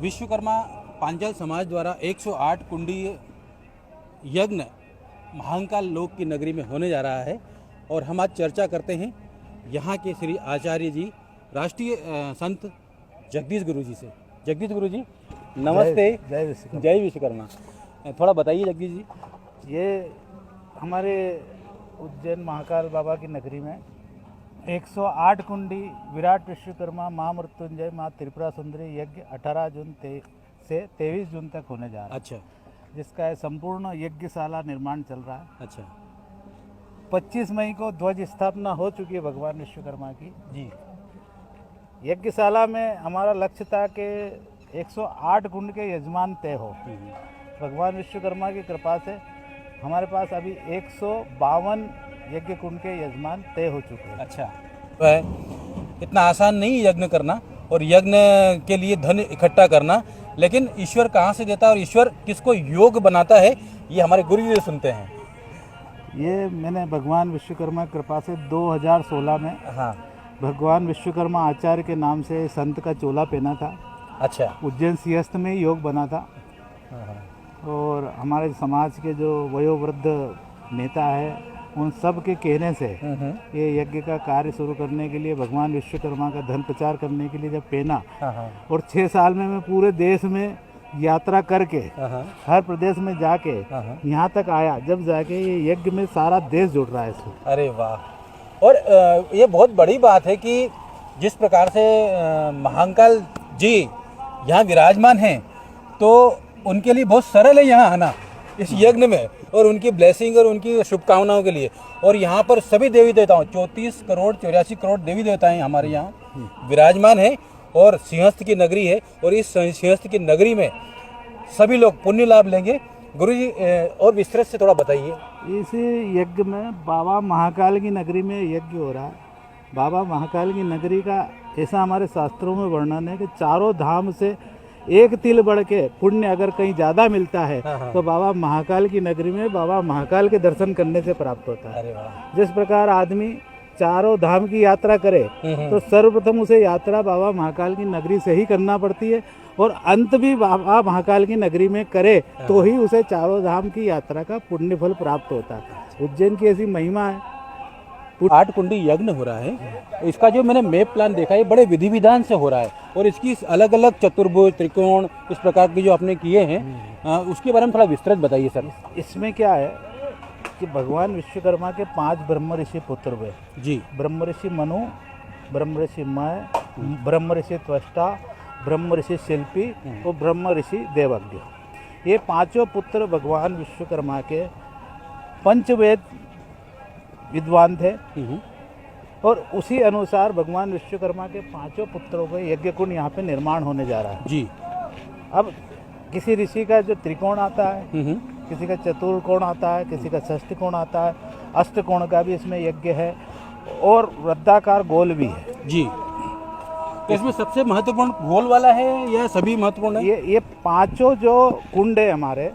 विश्वकर्मा पांचाल समाज द्वारा 108 कुंडी यज्ञ महाकाल लोक की नगरी में होने जा रहा है और हम आज चर्चा करते हैं यहाँ के श्री आचार्य जी राष्ट्रीय संत जगदीश गुरु जी से। जगदीश गुरु जी नमस्ते। जय विश्वकर्मा। थोड़ा बताइए जगदीश जी। ये हमारे उज्जैन महाकाल बाबा की नगरी में 108 कुंडी विराट विश्वकर्मा माँ मृत्युंजय माँ त्रिपुरा सुंदरी यज्ञ 18 जून से 23 जून तक होने जा रहा है। अच्छा। जिसका संपूर्ण यज्ञशाला निर्माण चल रहा है। अच्छा। 25 मई को ध्वज स्थापना हो चुकी है भगवान विश्वकर्मा की जी। यज्ञशाला में हमारा लक्ष्य था कि 108 कुंड के यजमान तय हो। भगवान विश्वकर्मा की कृपा से हमारे पास अभी 152 यज्ञ कुंड के यजमान तय हो चुके हैं। अच्छा। इतना आसान नहीं यज्ञ करना और यज्ञ के लिए धन इकट्ठा करना, लेकिन ईश्वर कहाँ से देता है और ईश्वर किसको योग बनाता है ये हमारे गुरु जी सुनते हैं। ये मैंने भगवान विश्वकर्मा की कृपा से 2016 में भगवान विश्वकर्मा आचार्य के नाम से संत का चोला पहना था। अच्छा। उज्जैन सिंहस्थ में योग बना था। और हमारे समाज के जो वयोवृद्ध नेता है उन सब के कहने से ये यज्ञ का कार्य शुरू करने के लिए भगवान विश्वकर्मा का धन प्रचार करने के लिए जब पहना और 6 साल में मैं पूरे देश में यात्रा करके हर प्रदेश में जाके यहाँ तक आया, जब जाके ये यज्ञ में सारा देश जुड़ रहा है इसमें। अरे वाह। और ये बहुत बड़ी बात है कि जिस प्रकार से महाकाल जी यहाँ विराजमान हैं तो उनके लिए बहुत सरल है यहाँ आना इस यज्ञ में और उनकी ब्लेसिंग और उनकी शुभकामनाओं के लिए। और यहाँ पर सभी देवी देवताओं 34 करोड़ 84 करोड़ देवी देवताएं हमारे यहाँ विराजमान हैं और सिंहस्थ की नगरी है और इस सिंहस्थ की नगरी में सभी लोग पुण्य लाभ लेंगे। गुरु जी और विस्तृत से थोड़ा बताइए। इस यज्ञ में बाबा महाकाल की नगरी में यज्ञ हो रहा है। बाबा महाकाल की नगरी का ऐसा हमारे शास्त्रों में वर्णन है कि चारों धाम से एक तिल बढ़ के पुण्य अगर कहीं ज़्यादा मिलता है तो बाबा महाकाल की नगरी में बाबा महाकाल के दर्शन करने से प्राप्त होता है। जिस प्रकार आदमी चारों धाम की यात्रा करे तो सर्वप्रथम उसे यात्रा बाबा महाकाल की नगरी से ही करना पड़ती है और अंत भी बाबा महाकाल की नगरी में करे तो ही उसे चारों धाम की यात्रा का पुण्य फल प्राप्त होता है। उज्जैन की ऐसी महिमा है। 8 कुंडी यज्ञ हो रहा है। इसका जो मैंने मैप प्लान देखा है बड़े विधि विधान से हो रहा है और इसकी अलग अलग चतुर्भुज त्रिकोण इस प्रकार की जो आपने किए हैं उसके बारे में थोड़ा विस्तृत बताइए सर। इसमें क्या है कि भगवान विश्वकर्मा के 5 ब्रह्म ऋषि पुत्र हुए जी। ब्रह्म ऋषि मनु, ब्रह्म ऋषि मय, ब्रह्म ऋषि त्वष्टा, ब्रह्म ऋषि शिल्पी और ब्रह्म ऋषि देवज्ञ। ये 5 पुत्र भगवान विश्वकर्मा के पंचवेद विद्वान थे और उसी अनुसार भगवान विश्वकर्मा के 5 पुत्रों के यज्ञ कुंड यहाँ पे निर्माण होने जा रहा है जी। अब किसी ऋषि का जो त्रिकोण आता है, किसी का चतुर्कोण आता है, किसी का षष्ठ कोण आता है, अष्टकोण का भी इसमें यज्ञ है और वृत्ताकार गोल भी है जी। तो इसमें सबसे महत्वपूर्ण गोल वाला है या सभी महत्वपूर्ण है? ये 5 जो कुंड है हमारे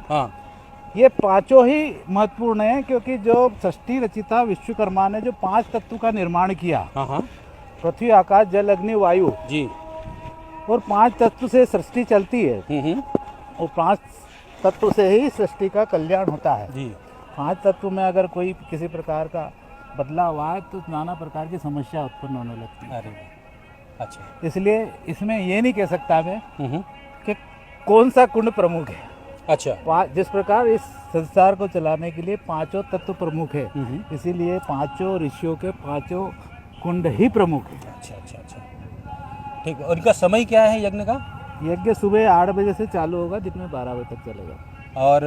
ये 5 ही महत्वपूर्ण है क्योंकि जो सृष्टि रचिता विश्वकर्मा ने जो 5 तत्व का निर्माण किया, पृथ्वी आकाश जल अग्नि वायु जी, और 5 तत्व से सृष्टि चलती है और 5 तत्व से ही सृष्टि का कल्याण होता है जी। 5 तत्व में अगर कोई किसी प्रकार का बदलाव आए तो नाना प्रकार की समस्या उत्पन्न होने लगती है। अरे अच्छा। इसलिए इसमें ये नहीं कह सकता मैं कि कौन सा कुंड प्रमुख है। अच्छा। जिस प्रकार इस संसार को चलाने के लिए 5 तत्व प्रमुख है इसीलिए 5 ऋषियों के 5 कुंड ही प्रमुख है। अच्छा अच्छा अच्छा ठीक है। और इनका समय क्या है यज्ञ का? यज्ञ सुबह 8 बजे से चालू होगा, दिन में 12 बजे तक चलेगा और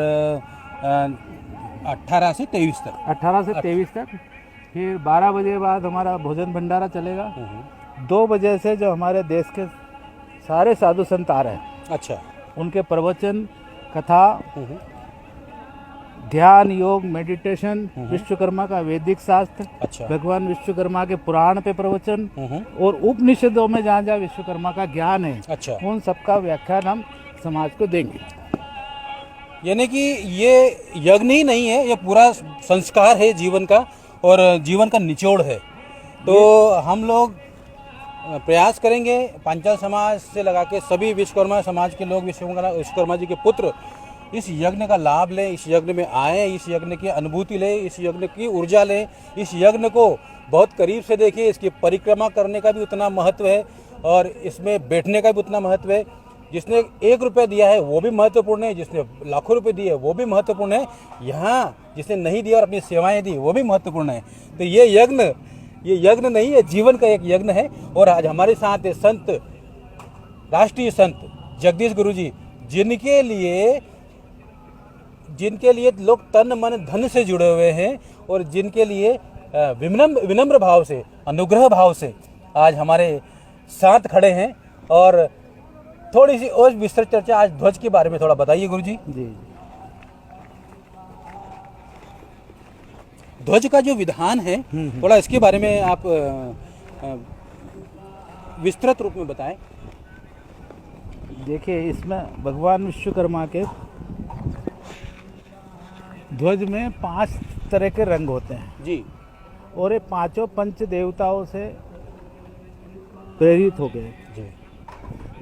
18 से 23 तक। 18 से 23 तक। फिर 12 बजे बाद हमारा भोजन भंडारा चलेगा। 2 बजे से जो हमारे देश के सारे साधु संत आ रहे हैं, अच्छा, उनके प्रवचन, कथा, ध्यान, योग, मेडिटेशन, विश्वकर्मा का वैदिक शास्त्र, अच्छा, भगवान विश्वकर्मा के पुराण पे प्रवचन और उपनिषदों में जहाँ जहाँ विश्वकर्मा का ज्ञान है, अच्छा, उन सबका व्याख्यान हम समाज को देंगे। यानी कि ये यज्ञ ही नहीं है, ये पूरा संस्कार है जीवन का और जीवन का निचोड़ है। तो हम लोग प्रयास करेंगे पांचाल समाज से लगा के सभी विश्वकर्मा समाज के लोग, विश्वकर्मा जी के पुत्र इस यज्ञ का लाभ लें, इस यज्ञ में आएँ, इस यज्ञ की अनुभूति लें, इस यज्ञ की ऊर्जा लें, इस यज्ञ को बहुत करीब से देखें। इसकी परिक्रमा करने का भी उतना महत्व है और इसमें बैठने का भी उतना महत्व है। जिसने 1 रुपया दिया है वो भी महत्वपूर्ण है, जिसने लाखों रुपए दिए वो भी महत्वपूर्ण है, यहाँ जिसने नहीं दिया और अपनी सेवाएं दी वो भी महत्वपूर्ण है। तो ये यज्ञ नहीं है, जीवन का एक यज्ञ है। और आज हमारे साथ है संत, राष्ट्रीय संत जगदीश गुरु जी, जिनके लिए लोग तन मन धन से जुड़े हुए हैं और जिनके लिए विनम्र भाव से, अनुग्रह भाव से आज हमारे साथ खड़े हैं। और थोड़ी सी और विस्तृत चर्चा आज ध्वज के बारे में थोड़ा बताइए गुरु जी। जी, ध्वज का जो विधान है थोड़ा इसके बारे में आप विस्तृत रूप में बताएं। देखिए, इसमें भगवान विश्वकर्मा के ध्वज में 5 तरह के रंग होते हैं जी, और ये 5 पंच देवताओं से प्रेरित हो गए जी।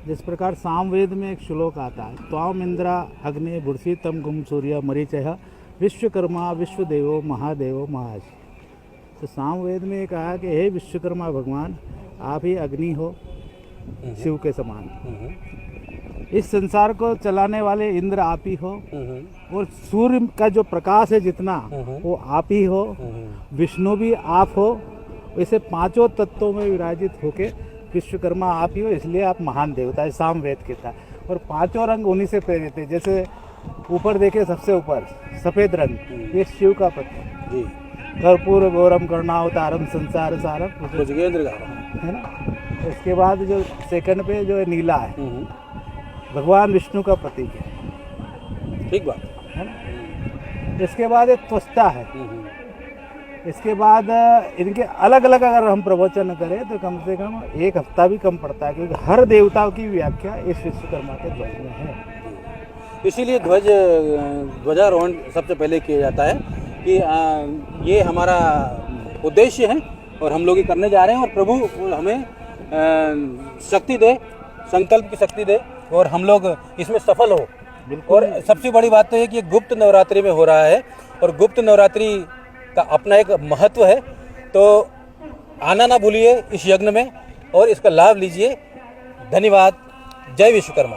जिस प्रकार सामवेद में एक श्लोक आता है, त्वाम इंद्रा अग्नि बुर्सी तम गुम सूर्य मरीचय विश्वकर्मा विश्वदेवो महादेवो महाशि। तो सामवेद में ये कहा कि हे विश्वकर्मा भगवान, आप ही अग्नि हो शिव के समान, इस संसार को चलाने वाले इंद्र आप ही हो, और सूर्य का जो प्रकाश है जितना वो आप ही हो, विष्णु भी आप हो। ऐसे 5 तत्वों में विराजित होके विश्वकर्मा आप ही हो, इसलिए आप महान देवता है, सामवेद के था। और 5 रंग उन्हीं से प्रेरित है। जैसे ऊपर देखे सबसे ऊपर सफेद रंग, ये शिव का प्रतीक जी। कर्पूर गौरम करुणावतारम संसार सारम, भुजगेंद्र है ना। उसके बाद जो सेकंड पे जो है नीला है, भगवान विष्णु का प्रतीक है, ठीक बात है ना। इसके बाद एक त्वष्टा है। इसके बाद इनके अलग अलग अगर हम प्रवचन करें तो कम से कम 1 हफ्ता भी कम पड़ता है, क्योंकि हर देवताओं की व्याख्या इस विश्वकर्मा के ध्वज में है। इसीलिए ध्वजारोहण सबसे पहले किया जाता है कि ये हमारा उद्देश्य है और हम लोग ये करने जा रहे हैं। और प्रभु हमें शक्ति दे, संकल्प की शक्ति दे और हम लोग इसमें सफल हो। और सबसे बड़ी बात तो है कि गुप्त नवरात्रि में हो रहा है और गुप्त नवरात्रि का अपना एक महत्व है। तो आना ना भूलिए इस यज्ञ में और इसका लाभ लीजिए। धन्यवाद। जय विश्वकर्मा।